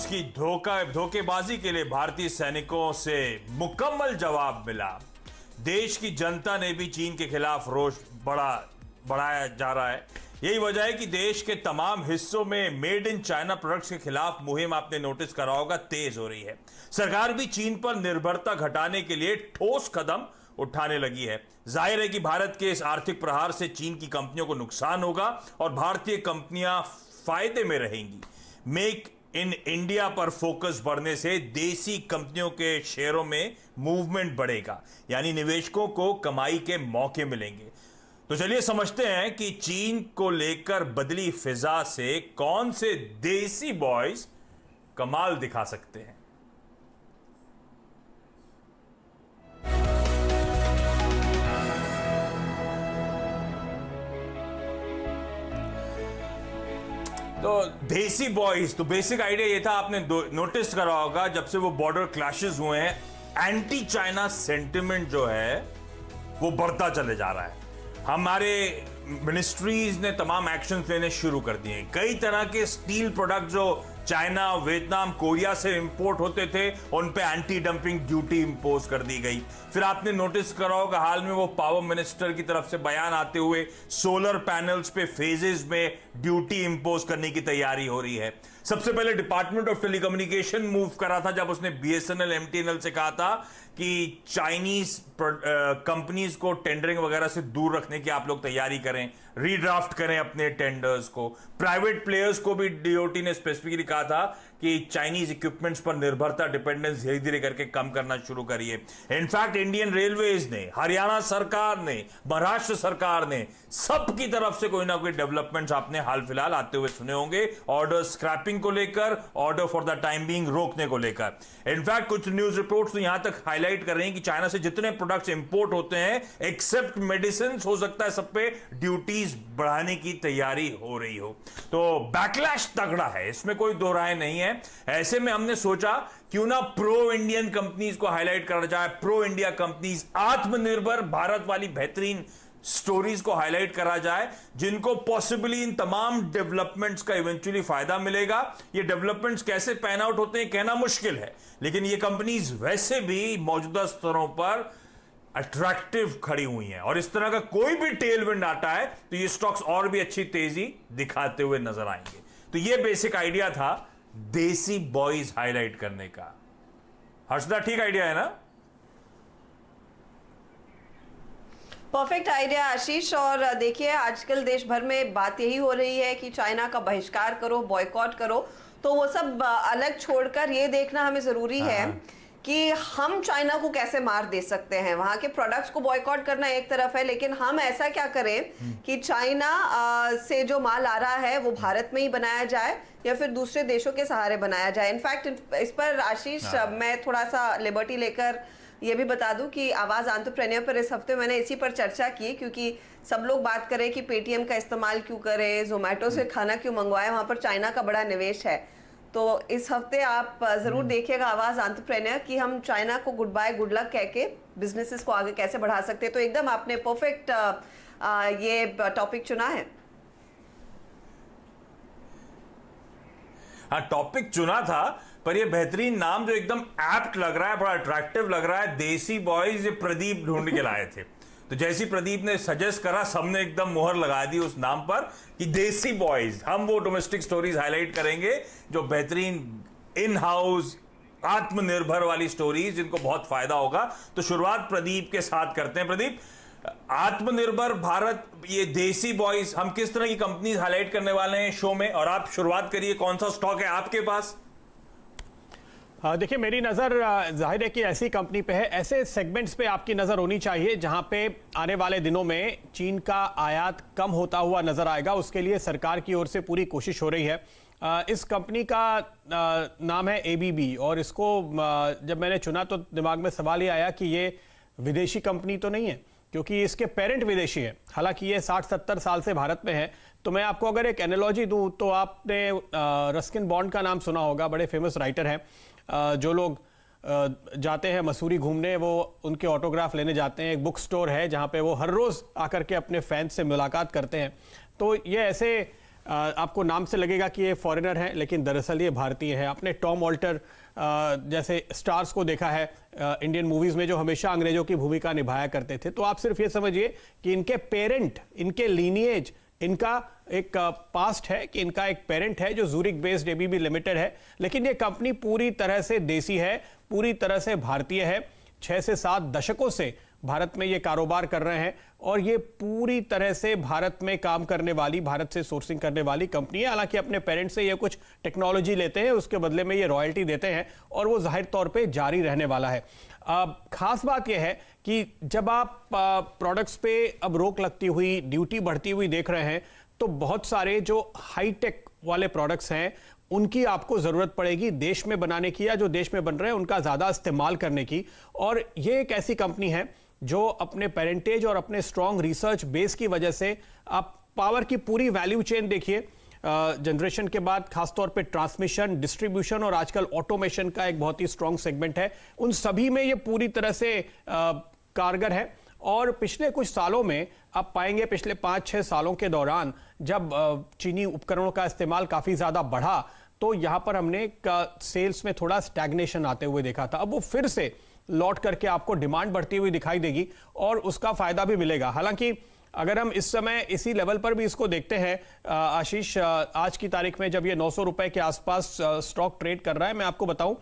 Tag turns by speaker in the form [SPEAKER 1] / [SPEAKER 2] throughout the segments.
[SPEAKER 1] की धोखेबाजी के लिए भारतीय सैनिकों से मुकम्मल जवाब मिला। देश की जनता ने भी चीन के खिलाफ रोष बढ़ाया जा रहा है। यही वजह है कि देश के तमाम हिस्सों में मेड इन चाइना प्रोडक्ट्स के खिलाफ मुहिम आपने नोटिस करा होगा तेज हो रही है। सरकार भी चीन पर निर्भरता घटाने के लिए ठोस कदम उठाने लगी है। जाहिर है कि भारत के इस आर्थिक प्रहार से चीन की कंपनियों को नुकसान होगा और भारतीय कंपनियां फायदे में रहेंगी। मेक इन इंडिया पर फोकस बढ़ने से देसी कंपनियों के शेयरों में मूवमेंट बढ़ेगा, यानी निवेशकों को कमाई के मौके मिलेंगे। तो चलिए समझते हैं कि चीन को लेकर बदली फिजा से कौन से देसी बॉयज कमाल दिखा सकते हैं। तो देसी बॉयज, तो बेसिक आइडिया ये था, आपने नोटिस करा होगा जब से वो बॉर्डर क्लैशेस हुए हैं, एंटी चाइना सेंटिमेंट जो है वो बढ़ता चले जा रहा है। हमारे मिनिस्ट्रीज ने तमाम एक्शंस लेने शुरू कर दिए। कई तरह के स्टील प्रोडक्ट जो चाइना, वियतनाम, कोरिया से इंपोर्ट होते थे उन पे एंटी डंपिंग ड्यूटी इंपोज कर दी गई। फिर आपने नोटिस करा होगा हाल में वो पावर मिनिस्टर की तरफ से बयान आते हुए सोलर पैनल्स पे फेजेस में ड्यूटी इंपोज करने की तैयारी हो रही है। सबसे पहले डिपार्टमेंट ऑफ टेलीकम्युनिकेशन मूव करा था जब उसने बीएसएनएल, एमटीएनएल से कहा था कि चाइनीज कंपनीज को टेंडरिंग वगैरह से दूर रखने की आप लोग तैयारी करें, रीड्राफ्ट करें अपने टेंडर्स को। प्राइवेट प्लेयर्स को भी डीओटी ने स्पेसिफिकली कहा था कि चाइनीज इक्विपमेंट्स पर निर्भरता, डिपेंडेंस धीरे धीरे करके कम करना शुरू करिए। इनफैक्ट इंडियन रेलवेज ने, हरियाणा सरकार ने, महाराष्ट्र सरकार ने, सबकी तरफ से कोई ना कोई डेवलपमेंट्स आपने हाल फिलहाल आते हुए सुने होंगे, ऑर्डर स्क्रैपिंग को लेकर, order for the time being रोकने को लेकर। इनफैक्ट कुछ न्यूज रिपोर्ट्स तो यहां तक हाईलाइट कर रहे हैं कि चाइना से जितने प्रोडक्ट्स इंपोर्ट होते हैं एक्सेप्ट मेडिसिन, हो सकता है सब पे ड्यूटीज बढ़ाने की तैयारी हो रही हो। तो बैकलैश तगड़ा है, इसमें कोई दो राय नहीं है। ऐसे में हमने सोचा क्यों ना प्रो इंडियन कंपनीज को हाईलाइट करा जाए, प्रो इंडिया कंपनीज, आत्मनिर्भर भारत वाली बेहतरीन स्टोरीज को हाईलाइट करा जाए जिनको पॉसिबली इन तमाम डेवलपमेंट्स का इवेंचुअली फायदा मिलेगा। ये डेवलपमेंट्स कैसे पैन आउट होते हैं कहना मुश्किल है, लेकिन ये कंपनीज वैसे भी मौजूदा स्तरों पर अट्रैक्टिव खड़ी हुई हैं और इस तरह का कोई भी टेलविंड आता है तो ये स्टॉक्स और भी अच्छी तेजी दिखाते हुए नजर आएंगे। तो ये बेसिक आइडिया था देसी बॉयज हाईलाइट करने का। हर्षदा, ठीक आइडिया है ना?
[SPEAKER 2] परफेक्ट आइडिया आशीष। और देखिए आजकल देश भर में बात यही हो रही है कि चाइना का बहिष्कार करो, बॉयकॉट करो। तो वो सब अलग छोड़कर ये देखना हमें जरूरी है कि हम चाइना को कैसे मार दे सकते हैं। वहां के प्रोडक्ट्स को बॉयकॉट करना एक तरफ है, लेकिन हम ऐसा क्या करें कि चाइना से जो माल आ रहा है वो भारत में ही बनाया जाए या फिर दूसरे देशों के सहारे बनाया जाए। इनफैक्ट इस पर आशीष मैं थोड़ा सा लिबर्टी लेकर ये भी बता दूं कि आवाज एंटरप्रेन्योर पर इस हफ्ते मैंने इसी पर चर्चा की, क्योंकि सब लोग बात करें कि पेटीएम का इस्तेमाल क्यों करें, जोमेटो से खाना क्यों मंगवाएं, वहां पर चाइना का बड़ा निवेश है। तो इस हफ्ते आप जरूर देखिएगा आवाज एंटरप्रेन्योर कि हम चाइना को गुड बाय, गुड लक कह के बिजनेसेस को आगे कैसे बढ़ा सकते हैं। तो एकदम आपने परफेक्ट ये टॉपिक चुना है।
[SPEAKER 1] हाँ, टॉपिक चुना था, पर ये बेहतरीन नाम जो एकदम एप्ट लग रहा है, बड़ा अट्रैक्टिव लग रहा है, देसी बॉयज, ये प्रदीप ढूंढ के लाए थे। तो जैसी प्रदीप ने सजेस्ट करा सबने एकदम मोहर लगा दी उस नाम पर कि देसी बॉयज। हम वो डोमेस्टिक स्टोरीज हाईलाइट करेंगे जो बेहतरीन इन हाउस आत्मनिर्भर वाली स्टोरीज जिनको बहुत फायदा होगा। तो शुरुआत प्रदीप के साथ करते हैं। प्रदीप, आत्मनिर्भर भारत, ये देसी बॉयज, हम किस तरह की कंपनीज हाईलाइट करने वाले हैं शो में, और आप शुरुआत करिए, कौन सा स्टॉक है आपके पास?
[SPEAKER 3] देखिए, मेरी नज़र जाहिर है कि ऐसी कंपनी पे है, ऐसे सेगमेंट्स पे आपकी नज़र होनी चाहिए जहां पे आने वाले दिनों में चीन का आयात कम होता हुआ नज़र आएगा। उसके लिए सरकार की ओर से पूरी कोशिश हो रही है। इस कंपनी का नाम है एबीबी, और इसको जब मैंने चुना तो दिमाग में सवाल ये आया कि ये विदेशी कंपनी तो नहीं है, क्योंकि इसके पेरेंट विदेशी है। हालांकि ये 60-70 साल से भारत में है। तो मैं आपको अगर एक एनालॉजी दूं तो आपने रस्किन बॉन्ड का नाम सुना होगा, बड़े फेमस राइटर हैं। जो लोग जाते हैं मसूरी घूमने, वो उनके ऑटोग्राफ लेने जाते हैं। एक बुक स्टोर है जहाँ पे वो हर रोज़ आकर के अपने फैंस से मुलाकात करते हैं। तो ये ऐसे आपको नाम से लगेगा कि ये फॉरेनर है, लेकिन दरअसल ये भारतीय है। आपने टॉम ऑल्टर जैसे स्टार्स को देखा है इंडियन मूवीज़ में, जो हमेशा अंग्रेजों की भूमिका निभाया करते थे। तो आप सिर्फ ये समझिए कि इनके पेरेंट, इनके लीनिएज, इनका एक पास्ट है कि इनका एक पेरेंट है जो जूरिक बेस्ड एबीबी लिमिटेड है, लेकिन ये कंपनी पूरी तरह से देसी है, पूरी तरह से भारतीय है। 6 से 7 दशकों से भारत में ये कारोबार कर रहे हैं और ये पूरी तरह से भारत में काम करने वाली, भारत से सोर्सिंग करने वाली कंपनी है। हालांकि अपने पेरेंट से ये कुछ टेक्नोलॉजी लेते हैं, उसके बदले में ये रॉयल्टी देते हैं और वो जाहिर तौर पे जारी रहने वाला है। खास बात यह है कि जब आप प्रोडक्ट्स पे अब रोक लगती हुई, ड्यूटी बढ़ती हुई देख रहे हैं, तो बहुत सारे जो हाईटेक वाले प्रोडक्ट्स हैं उनकी आपको ज़रूरत पड़ेगी देश में बनाने की, या जो देश में बन रहे हैं उनका ज़्यादा इस्तेमाल करने की। और ये एक ऐसी कंपनी है जो अपने पेरेंटेज और अपने स्ट्रॉन्ग रिसर्च बेस की वजह से, आप पावर की पूरी वैल्यू चेन देखिए, जनरेशन के बाद खासतौर पे ट्रांसमिशन, डिस्ट्रीब्यूशन और आजकल ऑटोमेशन का एक बहुत ही स्ट्रॉन्ग सेगमेंट है, उन सभी में ये पूरी तरह से कारगर है। और पिछले कुछ सालों में आप पाएंगे, पिछले 5-6 सालों के दौरान जब चीनी उपकरणों का इस्तेमाल काफ़ी ज़्यादा बढ़ा, तो यहाँ पर हमने सेल्स में थोड़ा स्टैग्नेशन आते हुए देखा था। अब वो फिर से लौट करके आपको डिमांड बढ़ती हुई दिखाई देगी और उसका फ़ायदा भी मिलेगा। हालांकि अगर हम इस समय इसी लेवल पर भी इसको देखते हैं आशीष, आज की तारीख में जब ये 900 रुपए के आसपास स्टॉक ट्रेड कर रहा है, मैं आपको बताऊं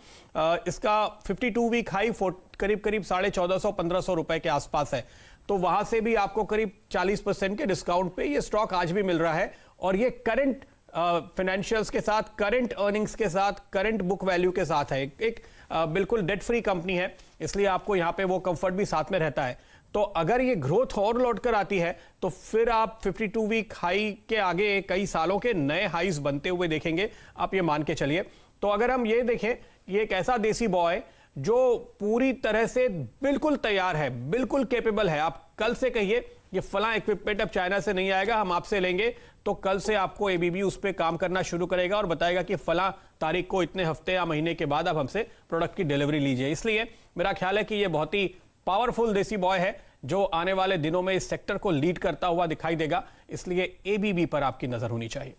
[SPEAKER 3] इसका 52 वीक हाई करीब 1450-1500 रुपए के आसपास है। तो वहां से भी आपको करीब 40% के डिस्काउंट पे ये स्टॉक आज भी मिल रहा है और ये करंट फाइनेंशियल्स के साथ, करंट अर्निंग्स के साथ, करंट बुक वैल्यू के साथ है। एक बिल्कुल डेट फ्री कंपनी है, इसलिए आपको यहाँ पे वो कंफर्ट भी साथ में रहता है। तो अगर ये ग्रोथ और लौट कर आती है तो फिर आप 52 वीक हाई के आगे कई सालों के नए हाईज बनते हुए देखेंगे, आप ये मान के चलिए। तो अगर हम ये देखें, ये एक ऐसा देसी बॉय जो पूरी तरह से बिल्कुल तैयार है, बिल्कुल कैपेबल है। आप कल से कहिए ये फला इक्विपमेंट अब चाइना से नहीं आएगा, हम आपसे लेंगे, तो कल से आपको एबीबी उस पर काम करना शुरू करेगा और बताएगा कि फला तारीख को इतने हफ्ते या महीने के बाद आप हमसे प्रोडक्ट की डिलीवरी लीजिए। इसलिए मेरा ख्याल है कि ये बहुत ही पावरफुल देसी बॉय है जो आने वाले दिनों में इस सेक्टर को लीड करता हुआ दिखाई देगा, इसलिए एबीबी पर आपकी नजर होनी चाहिए।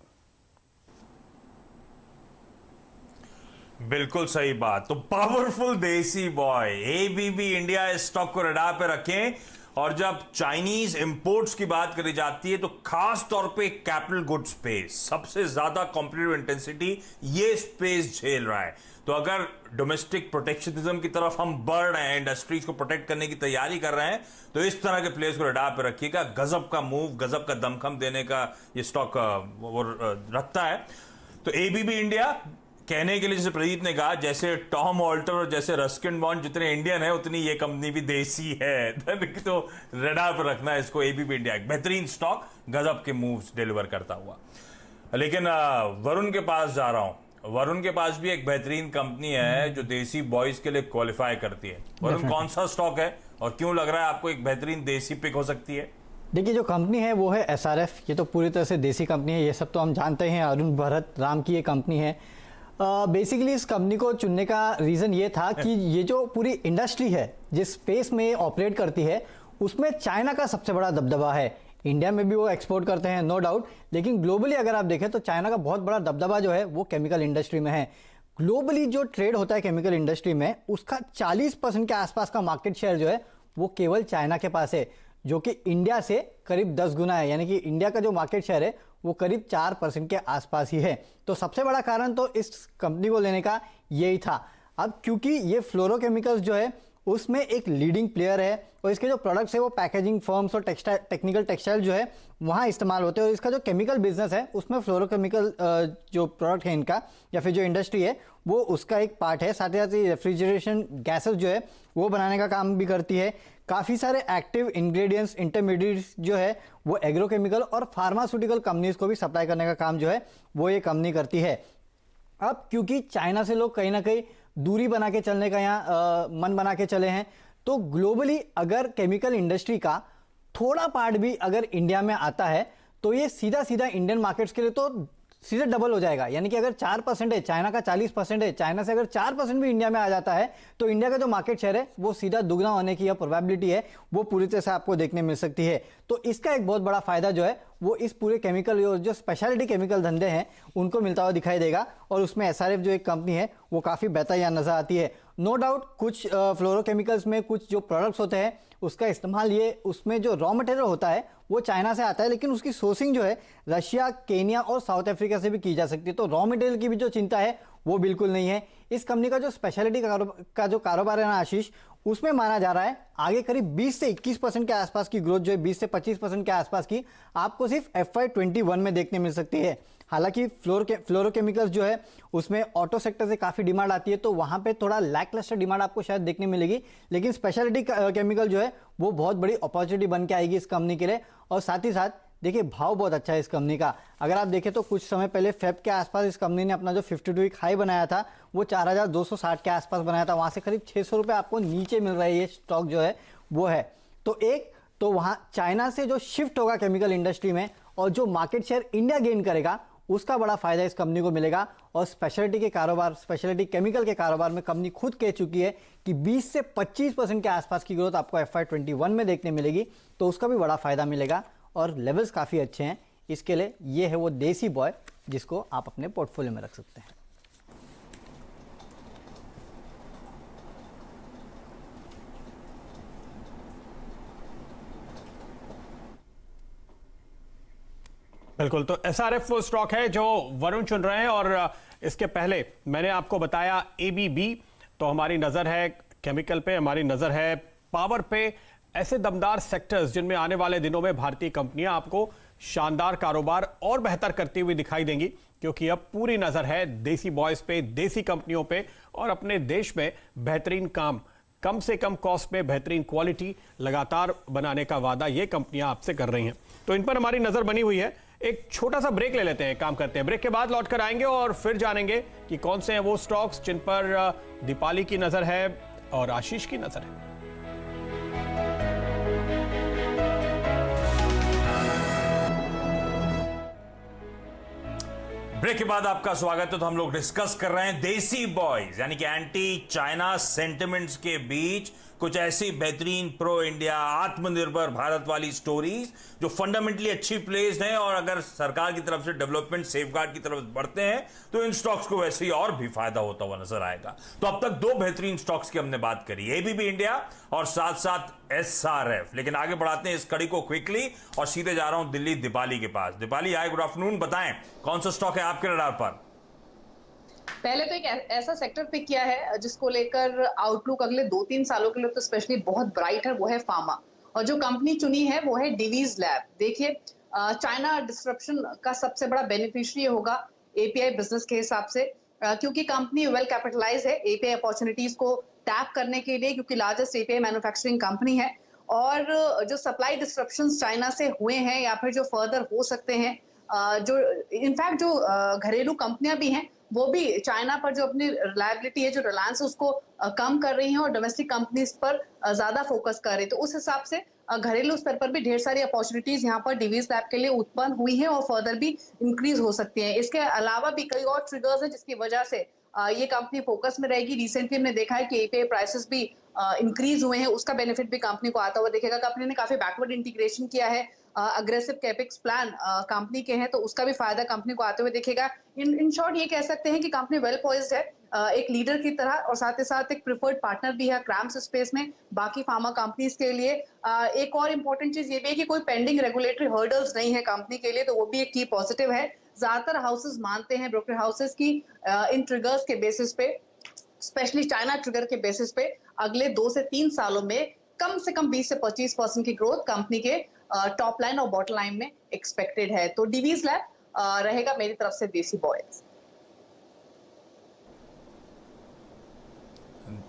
[SPEAKER 1] बिल्कुल सही बात। तो पावरफुल देसी बॉय एबीबी इंडिया इस स्टॉक को रडार पे रखें। और जब चाइनीज इंपोर्ट्स की बात करी जाती है तो खास तौर पे कैपिटल गुड्स स्पेस सबसे ज्यादा कॉम्पिटिटिव इंटेंसिटी ये स्पेस झेल रहा है। तो अगर डोमेस्टिक प्रोटेक्शनिज्म की तरफ हम बढ़ रहे हैं, इंडस्ट्रीज को प्रोटेक्ट करने की तैयारी कर रहे हैं, तो इस तरह के प्लेयर्स को रडार पे रखिएगा। गजब का मूव, गजब का दमखम देने का ये स्टॉक वो रखता है। तो एबीबी इंडिया कहने के लिए, जैसे प्रदीप ने कहा, जैसे टॉम ऑल्टर और जैसे रस्किन बॉन्ड जितने इंडियन है उतनी ये कंपनी भी देसी है। तो रडार पर रखना है इसको। एबीबी इंडिया एक बेहतरीन स्टॉक, गजब के मूव्स डिलीवर करता हुआ। लेकिन वरुण के पास जा रहा हूं। वरुण के पास भी एक बेहतरीन कंपनी है जो देसी बॉयज के लिए क्वालिफाई करती है। वरुण, कौन सा स्टॉक है और क्यों लग रहा है आपको एक बेहतरीन देसी पिक हो सकती है?
[SPEAKER 4] देखिए, जो कंपनी है वो है एसआरएफ। ये तो पूरी तरह से देसी कंपनी है, ये सब तो हम जानते हैं। अरुण भरत राम की ये कंपनी है। बेसिकली इस कंपनी को चुनने का रीज़न ये था कि ये जो पूरी इंडस्ट्री है, जिस स्पेस में ऑपरेट करती है, उसमें चाइना का सबसे बड़ा दबदबा है। इंडिया में भी वो एक्सपोर्ट करते हैं, नो डाउट, लेकिन ग्लोबली अगर आप देखें तो चाइना का बहुत बड़ा दबदबा जो है वो केमिकल इंडस्ट्री में है। ग्लोबली जो ट्रेड होता है केमिकल इंडस्ट्री में, उसका 40% के आसपास का मार्केट शेयर जो है वो केवल चाइना के पास है, जो कि इंडिया से करीब 10 गुना है। यानी कि इंडिया का जो मार्केट शेयर है वो करीब 4% के आसपास ही है। तो सबसे बड़ा कारण तो इस कंपनी को लेने का यही था। अब क्योंकि ये फ्लोरोकेमिकल्स जो है उसमें एक लीडिंग प्लेयर है और इसके जो प्रोडक्ट्स है वो पैकेजिंग फर्म्स और टेक्निकल टेक्सटाइल जो है वहाँ इस्तेमाल होते हैं। और इसका जो केमिकल बिजनेस है उसमें फ्लोरोकेमिकल जो प्रोडक्ट है इनका, या फिर जो इंडस्ट्री है वो उसका एक पार्ट है। साथ ही साथ रेफ्रिजरेशन गैसेस जो है वो बनाने का काम भी करती है। काफ़ी सारे एक्टिव इंग्रेडिएंट्स, इंटरमीडिएट्स जो है वो एग्रोकेमिकल और फार्मास्यूटिकल कंपनीज को भी सप्लाई करने का काम जो है वो ये कंपनी करती है। अब क्योंकि चाइना से लोग कहीं ना कहीं दूरी बना के चलने का यहाँ मन बना के चले हैं, तो ग्लोबली अगर केमिकल इंडस्ट्री का थोड़ा पार्ट भी अगर इंडिया में आता है तो ये सीधा सीधा इंडियन मार्केट्स के लिए तो सीधे डबल हो जाएगा। यानी कि अगर 4% है, चाइना का 40% है, चाइना से अगर 4% भी इंडिया में आ जाता है तो इंडिया का जो मार्केट शेयर है वो सीधा दुगना होने की प्रोबेबिलिटी है वो पूरी तरह से आपको देखने मिल सकती है। तो इसका एक बहुत बड़ा फायदा जो है वो इस पूरे केमिकल जो स्पेशलिटी केमिकल धंधे हैं उनको मिलता हुआ दिखाई देगा, और उसमें एसआरएफ जो एक कंपनी है वो काफ़ी बेहतर यहाँ नजर आती है। नो डाउट कुछ फ्लोरोकेमिकल्स में कुछ जो प्रोडक्ट्स होते हैं उसका इस्तेमाल ये उसमें जो रॉ मटेरियल होता है वो चाइना से आता है, लेकिन उसकी सोर्सिंग जो है रशिया, केनिया और साउथ अफ्रीका से भी की जा सकती है। तो रॉ मटेरियल की भी जो चिंता है वो बिल्कुल नहीं है। इस कंपनी का जो स्पेशलिटी का जो कारोबार है ना आशीष, उसमें माना जा रहा है आगे करीब 20 से 21% के आसपास की ग्रोथ जो है 20 से 25% के आसपास की आपको सिर्फ FY21 में देखने मिल सकती है। हालांकि फ्लोरोकेमिकल्स जो है उसमें ऑटो सेक्टर से काफ़ी डिमांड आती है, तो वहाँ पे थोड़ा लैकलस्टर डिमांड आपको शायद देखने मिलेगी, लेकिन स्पेशलिटी केमिकल जो है वो बहुत बड़ी अपॉर्चुनिटी बन के आएगी इस कंपनी के लिए। और साथ ही साथ देखिए भाव बहुत अच्छा है इस कंपनी का। अगर आप देखें तो कुछ समय पहले फेब के आसपास इस कंपनी ने अपना जो 52 वीक हाई बनाया था वो 4260 के आसपास बनाया था, वहाँ से करीब 600 रुपये आपको नीचे मिल रहा है ये स्टॉक जो है वो है। तो वहाँ चाइना से जो शिफ्ट होगा केमिकल इंडस्ट्री में और जो मार्केट शेयर इंडिया गेन करेगा उसका बड़ा फायदा इस कंपनी को मिलेगा। और स्पेशलिटी केमिकल के कारोबार में कंपनी खुद कह चुकी है कि 20 से 25% के आसपास की ग्रोथ आपको FY21 में देखने मिलेगी, तो उसका भी बड़ा फायदा मिलेगा और लेवल्स काफ़ी अच्छे हैं इसके लिए। ये है वो देसी बॉय जिसको आप अपने पोर्टफोलियो में रख सकते हैं।
[SPEAKER 3] बिल्कुल, तो एसआरएफ वो स्टॉक है जो वरुण चुन रहे हैं, और इसके पहले मैंने आपको बताया एबीबी। तो हमारी नजर है केमिकल पे, हमारी नजर है पावर पे, ऐसे दमदार सेक्टर्स जिनमें आने वाले दिनों में भारतीय कंपनियां आपको शानदार कारोबार और बेहतर करती हुई दिखाई देंगी, क्योंकि अब पूरी नजर है देसी बॉयज पे, देसी कंपनियों पे, और अपने देश में बेहतरीन काम, कम से कम कॉस्ट में बेहतरीन क्वालिटी लगातार बनाने का वादा ये कंपनियां आपसे कर रही हैं। तो इन पर हमारी नजर बनी हुई है। एक छोटा सा ब्रेक ले लेते हैं, काम करते हैं। ब्रेक के बाद लौट कर आएंगे और फिर जानेंगे कि कौन से हैं वो स्टॉक्स जिन पर दीपाली की नजर है और आशीष की नजर है।
[SPEAKER 1] ब्रेक के बाद आपका स्वागत है। तो हम लोग डिस्कस कर रहे हैं देसी बॉयज यानी कि एंटी चाइना सेंटिमेंट्स के बीच कुछ ऐसी बेहतरीन प्रो इंडिया आत्मनिर्भर भारत वाली स्टोरीज जो फंडामेंटली अच्छी प्लेस्ड हैं, और अगर सरकार की तरफ से डेवलपमेंट सेफगार्ड की तरफ बढ़ते हैं तो इन स्टॉक्स को वैसे ही और भी फायदा होता हुआ नजर आएगा। तो अब तक दो बेहतरीन स्टॉक्स की हमने बात करी, एबीबी इंडिया और साथ साथ एसआरएफ। लेकिन आगे बढ़ाते हैं इस कड़ी को क्विकली और सीधे जा रहा हूं दिल्ली दीपाली के पास। दीपाली, हाय, गुड आफ्टरनून। बताएं कौन सा स्टॉक है आपके रडार पर?
[SPEAKER 5] पहले तो एक ऐसा सेक्टर पिक किया है जिसको लेकर आउटलुक अगले 2-3 सालों के लिए तो स्पेशली बहुत ब्राइट है, वो है फार्मा। और जो कंपनी चुनी है वो है डिवीज लैब। देखिए, चाइना डिस्ट्रप्शन का सबसे बड़ा बेनिफिशियरी होगा एपीआई बिजनेस के हिसाब से, क्योंकि कंपनी वेल कैपिटलाइज है एपीआई अपॉर्चुनिटीज को टैप करने के लिए, क्योंकि लार्जेस्ट एपीआई मैन्युफैक्चरिंग कंपनी है। और जो सप्लाई डिस्ट्रप्शंस चाइना से हुए हैं या फिर जो फर्दर हो सकते हैं, जो इनफैक्ट जो घरेलू कंपनियां भी हैं वो भी चाइना पर जो अपनी रिलायबिलिटी है, जो रिलायंस उसको कम कर रही हैं और डोमेस्टिक कंपनीज पर ज्यादा फोकस कर रही है। तो उस हिसाब से घरेलू स्तर पर भी ढेर सारी अपॉर्चुनिटीज यहाँ पर डिवीज लैब के लिए उत्पन्न हुई हैं और फर्दर भी इंक्रीज हो सकती हैं। इसके अलावा भी कई और ट्रिगर्स हैं जिसकी वजह से ये कंपनी फोकस में रहेगी। रिसेंटली हमने देखा है कि एपीआई प्राइसेस भी इंक्रीज हुए हैं, उसका बेनिफिट भी कंपनी को आता हुआ दिखेगा। कंपनी ने काफी बैकवर्ड इंटीग्रेशन किया है, अग्रेसिव कैपेक्स प्लान कंपनी के हैं, तो उसका भी फायदा कंपनी को आते हुए दिखेगा। इन शॉर्ट ये कह सकते हैं कि कंपनी वेल पॉइज्ड है एक लीडर की तरह, और साथ ही साथ एक प्रिफर्ड पार्टनर भी है क्रैम्स स्पेस में बाकी फार्मा कंपनीज के लिए। एक और इम्पोर्टेंट चीज ये भी है कि कोई पेंडिंग रेगुलेटरी हर्डल्स नहीं है कंपनी के लिए, तो वो भी एक की पॉजिटिव है। ज्यादातर हाउसेस मानते हैं, ब्रोकर हाउसेस की इन ट्रिगर्स के बेसिस पे, स्पेशली चाइना ट्रिगर के बेसिस पे अगले 2 से 3 सालों में कम से कम 20 से 25% की ग्रोथ कंपनी के टॉप लाइन और बॉटम लाइन में एक्सपेक्टेड है। तो डिवीज लैब रहेगा मेरी तरफ से देसी बॉयज।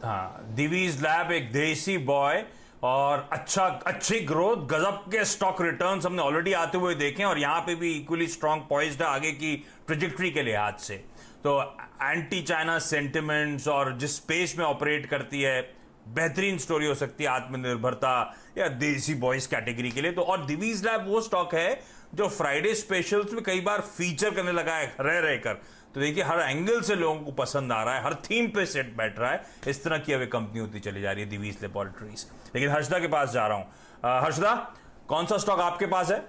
[SPEAKER 1] हाँ, डिवीज लैब एक देसी बॉय, और अच्छी ग्रोथ, गजब के स्टॉक रिटर्न्स हमने ऑलरेडी आते हुए देखे हैं, और यहां पे भी इक्वली स्ट्रांग पॉइज्ड है आगे की ट्रेजेक्टरी के लिहाज से। तो एंटी चाइना सेंटिमेंट्स और जिस स्पेस में ऑपरेट करती है, बेहतरीन स्टोरी हो सकती है आत्मनिर्भरता या देसी बॉयज कैटेगरी के लिए। तो और डिवीज लैब वो स्टॉक है जो फ्राइडे स्पेशल्स में कई बार फीचर करने लगा है रह रहकर, तो देखिए हर एंगल से लोगों को पसंद आ रहा है, हर थीम पे सेट बैठ रहा है। इस तरह की अब एक कंपनी होती चली जा रही है दिवीज लेबोरेटरीज। लेकिन हर्षदा के पास जा रहा हूं। हर्षदा, कौन सा स्टॉक आपके पास है?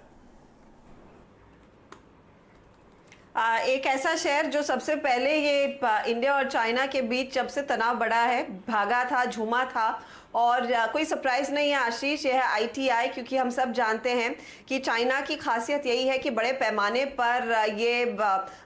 [SPEAKER 2] एक ऐसा शेयर जो सबसे पहले ये इंडिया और चाइना के बीच जब से तनाव बढ़ा है, भागा था, झूमा था, और कोई सरप्राइज नहीं है आशीष, ये है ITI, क्योंकि हम सब जानते हैं कि चाइना की खासियत यही है कि बड़े पैमाने पर ये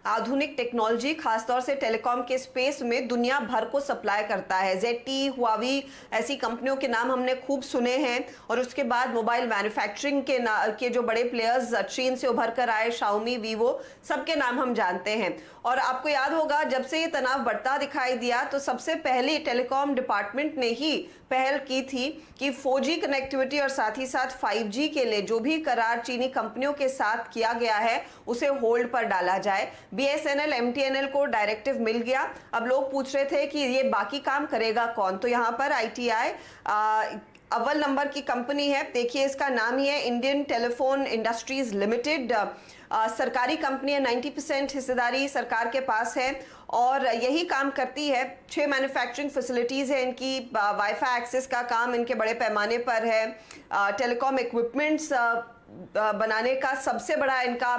[SPEAKER 2] आधुनिक टेक्नोलॉजी खासतौर से टेलीकॉम के स्पेस में दुनिया भर को सप्लाई करता है। ZTE, हुआवी ऐसी कंपनियों के नाम हमने खूब सुने हैं, और उसके बाद मोबाइल मैन्युफैक्चरिंग के जो बड़े प्लेयर्स चीन से उभर कर आए, Xiaomi, Vivo, सबके नाम हम जानते हैं। और आपको याद होगा जब से ये तनाव बढ़ता दिखाई दिया तो सबसे पहले टेलीकॉम डिपार्टमेंट ने ही पहल की थी कि 4G कनेक्टिविटी और साथ ही साथ 5G के लिए जो भी करार चीनी कंपनियों के साथ किया गया है उसे होल्ड पर डाला जाए। BSNL, MTNL को डायरेक्टिव मिल गया। अब लोग पूछ रहे थे कि ये बाकी काम करेगा कौन, तो यहाँ पर ITI अव्वल नंबर की कंपनी है। देखिए इसका नाम ही है इंडियन टेलीफोन इंडस्ट्रीज लिमिटेड। सरकारी कंपनी है, 90% हिस्सेदारी सरकार के पास है और यही काम करती है। 6 मैन्युफैक्चरिंग फैसिलिटीज़ है इनकी, वाईफाई एक्सेस का काम इनके बड़े पैमाने पर है, टेलीकॉम इक्विपमेंट्स बनाने का सबसे बड़ा इनका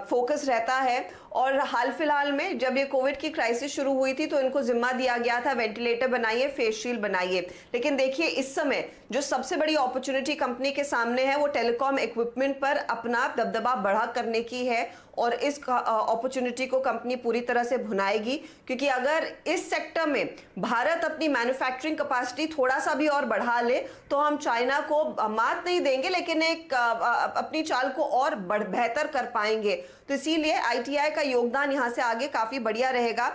[SPEAKER 2] फोकस रहता है। और हाल फिलहाल में जब ये कोविड की क्राइसिस शुरू हुई थी तो इनको जिम्मा दिया गया था वेंटिलेटर बनाइए, फेस शील्ड बनाइए। लेकिन देखिए इस समय जो सबसे बड़ी अपॉर्चुनिटी कंपनी के सामने है वो टेलीकॉम इक्विपमेंट पर अपना दबदबा बढ़ा करने की है, और इस अपॉर्चुनिटी को कंपनी पूरी तरह से भुनाएगी, क्योंकि अगर इस सेक्टर में भारत अपनी मैन्युफैक्चरिंग कैपेसिटी थोड़ा सा भी और बढ़ा ले तो हम चाइना को मात नहीं देंगे, लेकिन एक अपनी चाल को और बेहतर कर पाएंगे। तो इसीलिए ITI का योगदान यहां से आगे काफी बढ़िया रहेगा।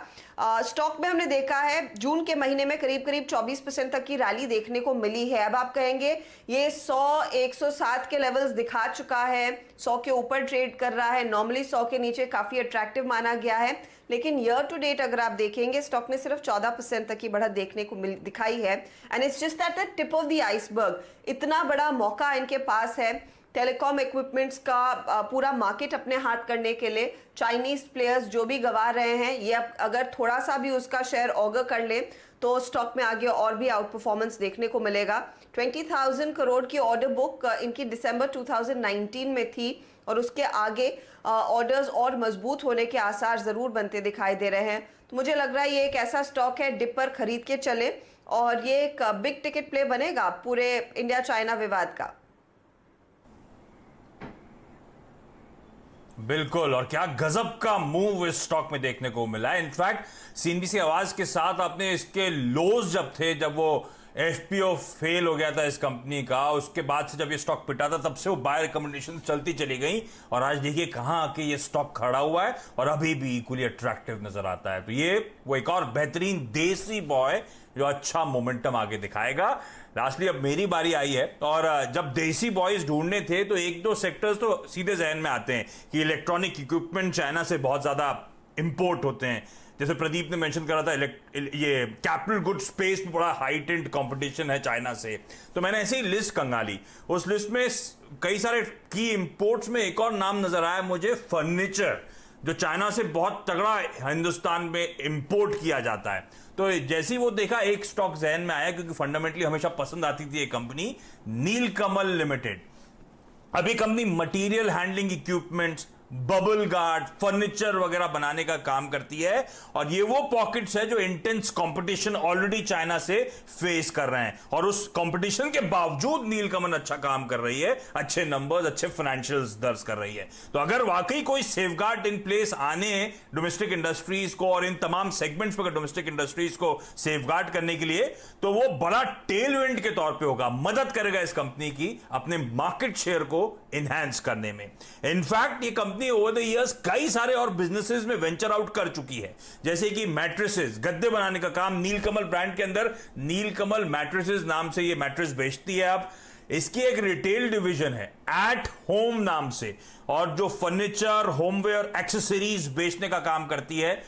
[SPEAKER 2] स्टॉक में हमने देखा है जून के महीने में करीब 24% तक की रैली देखने को मिली है। अब आप कहेंगे ये 100, 107 के लेवल्स दिखा चुका है, 100 के ऊपर ट्रेड कर रहा है, नॉर्मली 100 के नीचे काफी अट्रैक्टिव माना गया है। लेकिन ईयर टू डेट अगर आप देखेंगे स्टॉक ने सिर्फ 14% तक की बढ़त देखने को दिखाई है, and it's just at the tip of the iceberg. इतना बड़ा मौका इनके पास है टेलीकॉम इक्विपमेंट्स का पूरा मार्केट अपने हाथ करने के लिए। चाइनीज प्लेयर्स जो भी गंवा रहे हैं, ये अगर थोड़ा सा भी उसका शेयर ऑगर कर ले तो स्टॉक में आगे और भी आउट परफॉर्मेंस देखने को मिलेगा। 20,000 करोड़ की ऑर्डर बुक इनकी दिसंबर 2019 में थी, और उसके आगे ऑर्डर्स और मजबूत होने के आसार जरूर बनते दिखाई दे रहे हैं। तो मुझे लग रहा है ये एक ऐसा स्टॉक है डिप पर खरीद के चले, और ये एक बिग टिकट प्ले बनेगा पूरे इंडिया चाइना विवाद का।
[SPEAKER 1] बिल्कुल, और क्या गजब का मूव इस स्टॉक में देखने को मिला है। इनफैक्ट CNBC आवाज के साथ आपने इसके लोज जब थे, जब वो FPO फेल हो गया था इस कंपनी का, उसके बाद से जब ये स्टॉक पिटा था तब से वो बाय रिकमेंडेशन चलती चली गई, और आज देखिए कहां आके ये स्टॉक खड़ा हुआ है और अभी भी इक्वली अट्रैक्टिव नजर आता है। तो ये वो एक और बेहतरीन देसी बॉय जो अच्छा मोमेंटम आगे दिखाएगा। लास्टली अब मेरी बारी आई है, और जब देसी बॉयज ढूंढने थे तो एक दो सेक्टर्स तो सीधे जहन में आते हैं कि इलेक्ट्रॉनिक इक्विपमेंट चाइना से बहुत ज्यादा इंपोर्ट होते हैं। जैसे प्रदीप ने मेंशन करा था, ये कैपिटल गुड स्पेस में बड़ा हाइटेंड कंपटीशन है चाइना से, तो मैंने ऐसे ही लिस्ट कंगाली। उस लिस्ट में कई सारे की इंपोर्ट्स में एक और नाम नजर आया मुझे, फर्नीचर, जो चाइना से बहुत तगड़ा हिंदुस्तान में इंपोर्ट किया जाता है। तो जैसे ही वो देखा एक स्टॉक जहन में आया, क्योंकि फंडामेंटली हमेशा पसंद आती थी ये कंपनी, नीलकमल लिमिटेड। अभी company material handling equipments, bubble guard, furniture वगैरह बनाने का काम करती है, और ये वो पॉकेट्स है जो इंटेंस कंपटीशन ऑलरेडी चाइना से फेस कर रहे हैं, और उस कंपटीशन के बावजूद नीलकमल अच्छा काम कर रही है, अच्छे नंबर्स, अच्छे फाइनेंशियल्स दर्ज कर रही है। तो अगर वाकई कोई सेफगार्ड इन प्लेस आने डोमेस्टिक इंडस्ट्रीज को और इन तमाम सेगमेंट्स पर डोमेस्टिक इंडस्ट्रीज को सेफगार्ड करने के लिए, तो वो बड़ा टेलविंड के तौर पे होगा, मदद करेगा इस कंपनी की अपने मार्केट शेयर को इनहैंस करने में। इनफैक्ट ये कंपनी ओवर द इयर्स कई सारे और बिजनेसेस में वेंचर आउट कर चुकी है, जैसे कि मैट्रेसेस, गद्दे बनाने का काम नीलकमल ब्रांड के अंदर नीलकमल मैट्रेसेस नाम से ये मैट्रेस बेचती है। अब इसकी एक रिटेल डिवीजन है एट होम नाम से, और जो फर्नीचर, होमवेयर, एक्सेसरीज बेचने का काम करती है,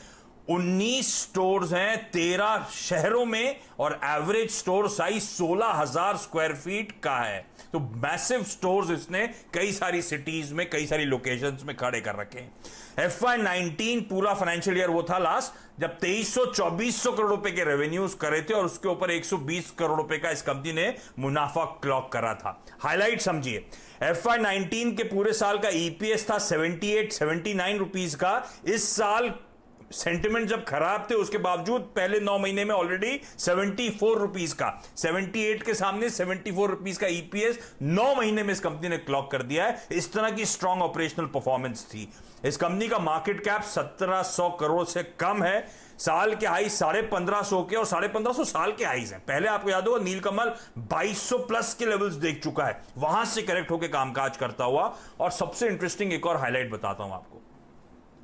[SPEAKER 1] 19 स्टोर्स हैं 13 शहरों में और average store size 16,000 square feet का है। तो मैसिव स्टोर्स इसने कई सारी सिटीज में, कई सारी लोकेशंस में खड़े कर रखे हैं। FY19 पूरा फाइनेंशियल ईयर वो था लास्ट जब 2300-2400 करोड़ रुपए के रेवेन्यूज करे थे और उसके ऊपर 120 करोड़ रुपए का इस कंपनी ने मुनाफा क्लॉक करा था। हाईलाइट समझिए, FY19 के पूरे साल का EPS था 78-79 रुपीस का। इस साल सेंटिमेंट जब खराब थे उसके बावजूद पहले 9 महीने में ऑलरेडी 74 रुपीस का, 78 के सामने 74 रुपीस का EPS 9 महीने में इस कंपनी ने क्लॉक कर दिया है। इस तरह की स्ट्रॉन्ग ऑपरेशनल परफॉर्मेंस थी। इस कंपनी का मार्केट कैप 1700 करोड़ से कम है। साल के हाई 1550 के और 1550 साल के हाईज हैं। पहले आपको याद होगा नीलकमल 2200 प्लस के लेवल्स देख चुका है, वहां से करेक्ट होकर कामकाज करता हुआ। और सबसे इंटरेस्टिंग एक और हाईलाइट बताता हूं आपको,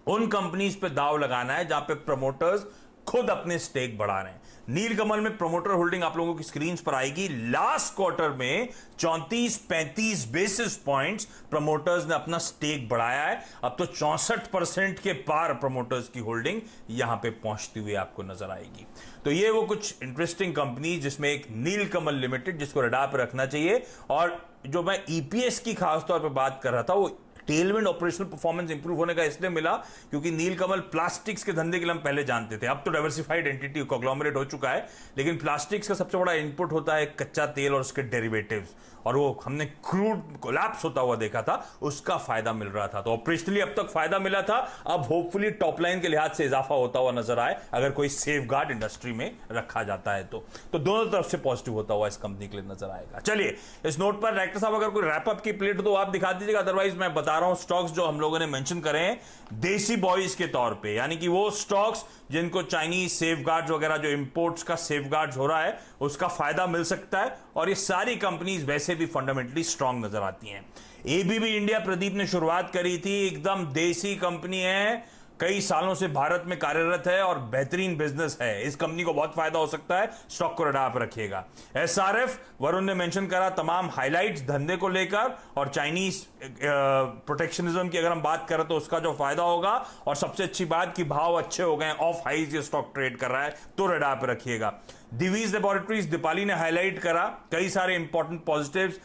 [SPEAKER 1] उन कंपनीज पे दाव लगाना है जहां पे प्रमोटर्स खुद अपने स्टेक बढ़ा रहे हैं। नीलकमल में प्रमोटर होल्डिंग आप लोगों की स्क्रीन पर आएगी। लास्ट क्वार्टर में 34-35 बेसिस पॉइंट्स प्रमोटर्स ने अपना स्टेक बढ़ाया है। अब तो 64% के पार प्रमोटर्स की होल्डिंग यहां पे पहुंचती हुई आपको नजर आएगी। तो ये वो कुछ इंटरेस्टिंग कंपनी जिसमें एक नीलकमल लिमिटेड जिसको रडार पर रखना चाहिए। और जो मैं EPS की खासतौर पर बात कर रहा था, वो टेलविंड ऑपरेशनल परफॉर्मेंस इंप्रूव होने का इसलिए मिला क्योंकि नीलकमल प्लास्टिक्स के धंधे के लिए हम पहले जानते थे। अब तो डाइवर्सिफाइड एंटिटी कॉन्ग्लोमरेट हो चुका है, लेकिन प्लास्टिक्स का सबसे बड़ा इनपुट होता है कच्चा तेल और उसके डेरिवेटिव्स, और वो हमने क्रूड कोलैप्स होता हुआ देखा था, उसका फायदा मिल रहा था। तो ऑपरेशनली अब तक फायदा मिला था, अब होपफुली टॉप लाइन के लिहाज से इजाफा होता हुआ नजर आए अगर कोई सेफगार्ड इंडस्ट्री में रखा जाता है तो दोनों तरफ से पॉजिटिव होता हुआ इस कंपनी के लिए नजर आएगा। चलिए इस नोट पर डायरेक्टर साहब अगर कोई रैप अप की प्लेट हो तो आप दिखा दीजिएगा, अदरवाइज मैं बता रहा हूं स्टॉक्स जो हम लोगों ने मेंशन करे हैं देसी बॉयज के तौर पे, यानी कि वो स्टॉक्स जिनको चाइनीज सेफगार्ड्स वगैरह जो इंपोर्ट्स का सेफगार्ड्स हो रहा है उसका फायदा मिल सकता है। और ये सारी कंपनीज वैसे भी फंडामेंटली स्ट्रांग नजर आती हैं। ABB इंडिया प्रदीप ने शुरुआत करी थी, एकदम देसी कंपनी है, कई सालों से भारत में कार्यरत है और बेहतरीन बिजनेस है। इस कंपनी को बहुत फायदा हो सकता है, स्टॉक को रडार पर रखिएगा। SRF वरुण ने मेंशन करा तमाम हाइलाइट्स धंधे को लेकर और चाइनीज प्रोटेक्शनिज्म की अगर हम बात करें तो उसका जो फायदा होगा, और सबसे अच्छी बात कि भाव अच्छे हो गए, ऑफ हाइज ये स्टॉक ट्रेड कर रहा है, तो रडार पर रखिएगा। दिवीज लेबोरेटरीज दीपाली ने हाईलाइट करा कई सारे इंपॉर्टेंट पॉजिटिव्स।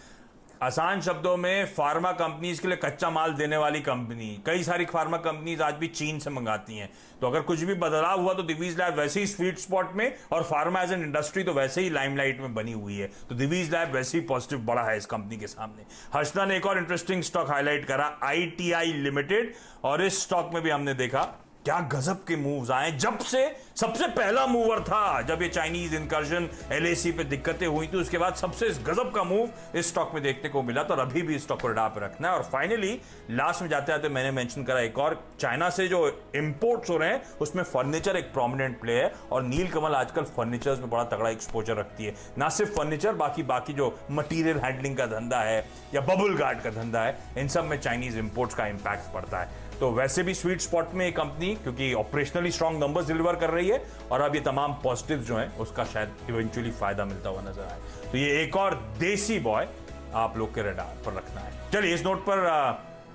[SPEAKER 1] आसान शब्दों में फार्मा कंपनीज के लिए कच्चा माल देने वाली कंपनी, कई सारी फार्मा कंपनीज आज भी चीन से मंगाती हैं, तो अगर कुछ भी बदलाव हुआ तो दिवीज लैब वैसे ही स्वीट स्पॉट में, और फार्मा एज एन इंडस्ट्री तो वैसे ही लाइमलाइट में बनी हुई है, तो दिवीज लैब वैसे ही पॉजिटिव बड़ा है इस कंपनी के सामने। हर्षदा ने एक और इंटरेस्टिंग स्टॉक हाईलाइट करा, ITI लिमिटेड, और इस स्टॉक में भी हमने देखा क्या गजब के मूव्स आए। जब से सबसे पहला मूवर था जब ये चाइनीज इंकर्जन LAC पे दिक्कतें हुई थी, उसके बाद सबसे गजब का मूव इस स्टॉक में देखने को मिला, तो अभी भी इस स्टॉक को रडार पे रखना है। और फाइनली लास्ट में जाते जाते मैंने मेंशन करा एक और, चाइना से जो इंपोर्ट्स हो रहे हैं उसमें फर्नीचर एक प्रोमिनेंट प्ले है, और नीलकमल आजकल फर्नीचर में बड़ा तगड़ा एक्सपोजर रखती है। ना सिर्फ फर्नीचर, बाकी जो मटीरियल हैंडलिंग का धंधा है या बबल गार्ड का धंधा है, इन सब में चाइनीज इंपोर्ट्स का इंपैक्ट पड़ता है। तो वैसे भी स्वीट स्पॉट में ये कंपनी क्योंकि ऑपरेशनली स्ट्रांग नंबर्स डिलीवर कर रही है, और अब ये तमाम पॉजिटिव जो हैं उसका शायद इवेंचुअली फायदा मिलता हुआ नजर आए। तो ये एक और देसी बॉय आप लोग के रडार पर रखना है। चलिए इस नोट पर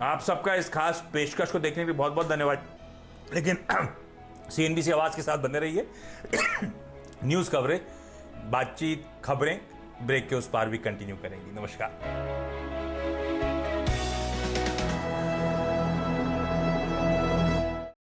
[SPEAKER 1] आप सबका इस खास पेशकश को देखने के लिए बहुत बहुत धन्यवाद। लेकिन CNBC आवाज के साथ बने रहिए। न्यूज कवरेज, बातचीत, खबरें ब्रेक के उस पार भी कंटिन्यू करेंगी। नमस्कार।